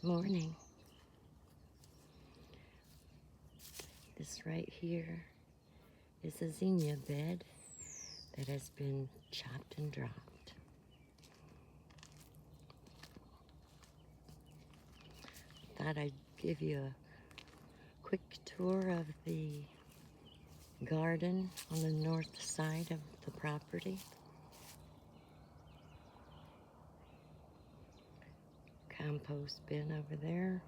Morning. This right here is a zinnia bed that has been chopped and dropped. Thought I'd give you a quick tour of the garden on the north side of the property. Compost bin over there.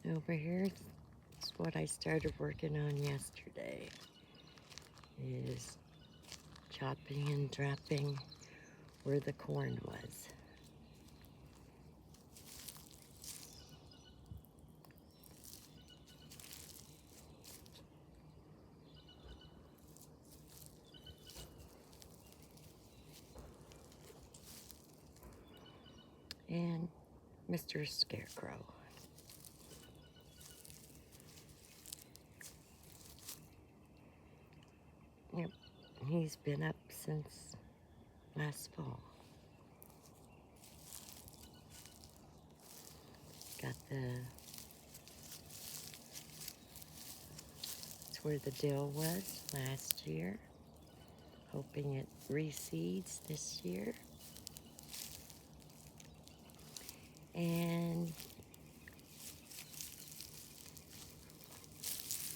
Over here is what I started working on yesterday, is chopping and dropping where the corn was. And Mr. Scarecrow. Yep, he's been up since last fall. Got it's where the dill was last year. Hoping it reseeds this year. And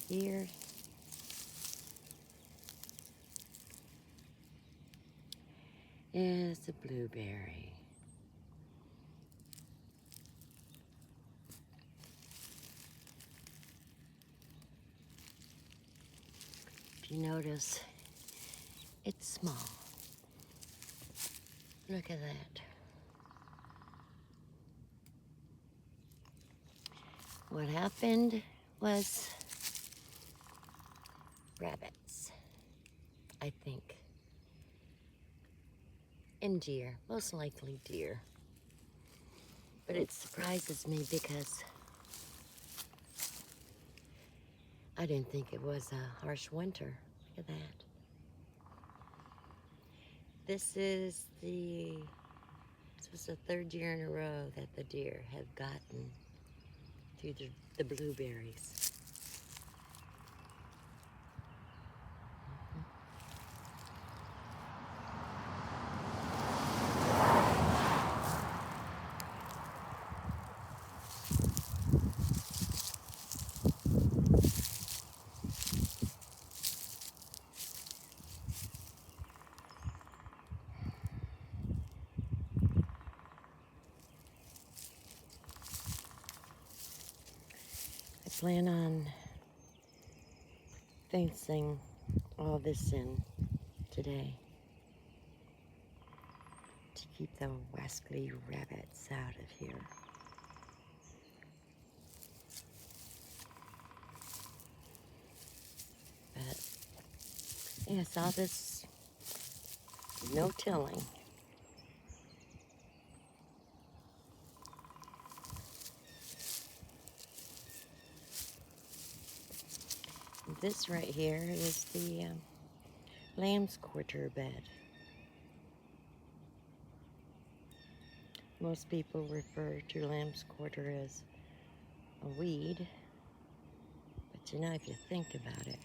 here is the blueberry. If you notice, it's small. Look at that. What happened was rabbits, I think. And deer, most likely deer. But it surprises me because I didn't think it was a harsh winter. Look at that. This was the third year in a row that the deer have gotten through the blueberries. I plan on fencing all this in today to keep the wascally rabbits out of here. But yes, all this no tilling. This right here is the lamb's quarter bed. Most people refer to lamb's quarter as a weed, but you know, if you think about it,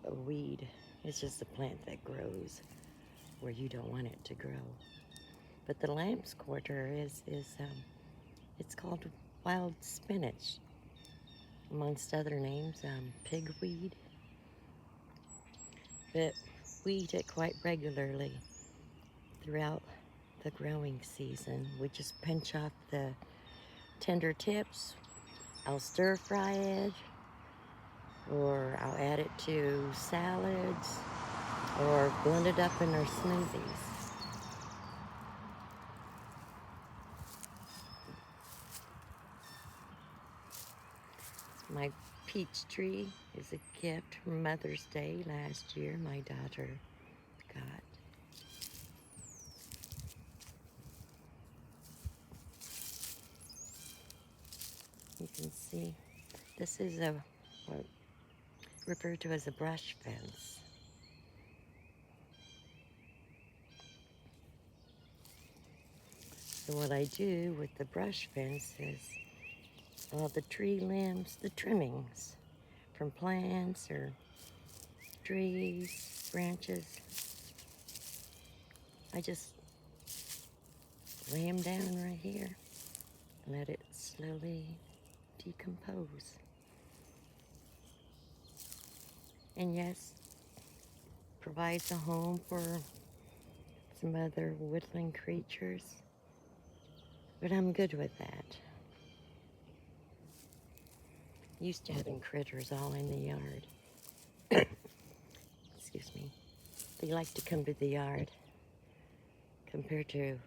a weed is just a plant that grows where you don't want it to grow. But the lamb's quarter it's called wild spinach, amongst other names, pigweed. But we eat it quite regularly throughout the growing season. We just pinch off the tender tips. I'll stir fry it, or I'll add it to salads, or blend it up in our smoothies. My peach tree is a gift from Mother's Day last year my daughter got. You can see this is a what referred to as a brush fence. So what I do with the brush fence is all the tree limbs, the trimmings from plants or trees, branches, I just lay them down right here. Let it slowly decompose. And yes, provides a home for some other woodland creatures, but I'm good with that. Used to having critters all in the yard. Excuse me. They like to come to the yard compared to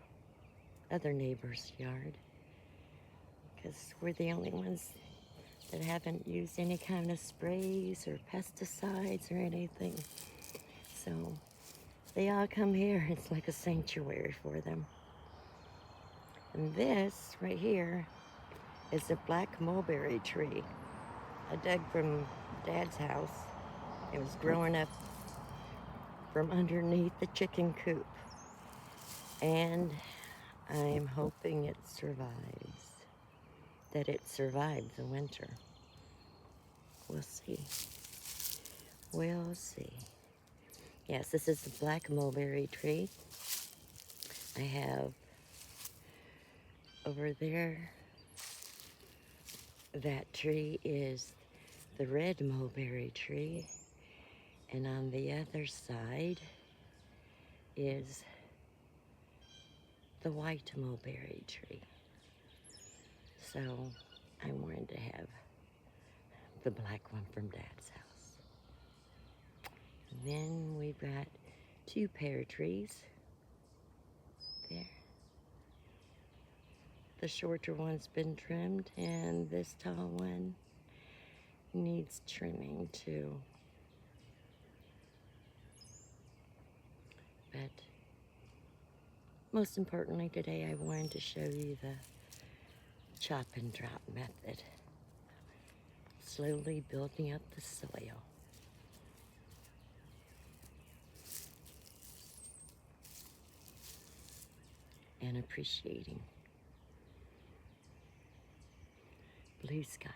other neighbors' yard, because we're the only ones that haven't used any kind of sprays or pesticides or anything. So they all come here. It's like a sanctuary for them. And this right here is a black mulberry tree I dug from Dad's house. It was growing up from underneath the chicken coop. And I'm hoping it survives. That it survived the winter. We'll see. We'll see. Yes, this is the black mulberry tree. I have over there, that tree is the red mulberry tree. And on the other side is the white mulberry tree. So I wanted to have the black one from Dad's house. And then we've got 2 pear trees there. The shorter one's been trimmed, and this tall one needs trimming too. But most importantly today, I wanted to show you the chop and drop method. Slowly building up the soil. And appreciating blue skies.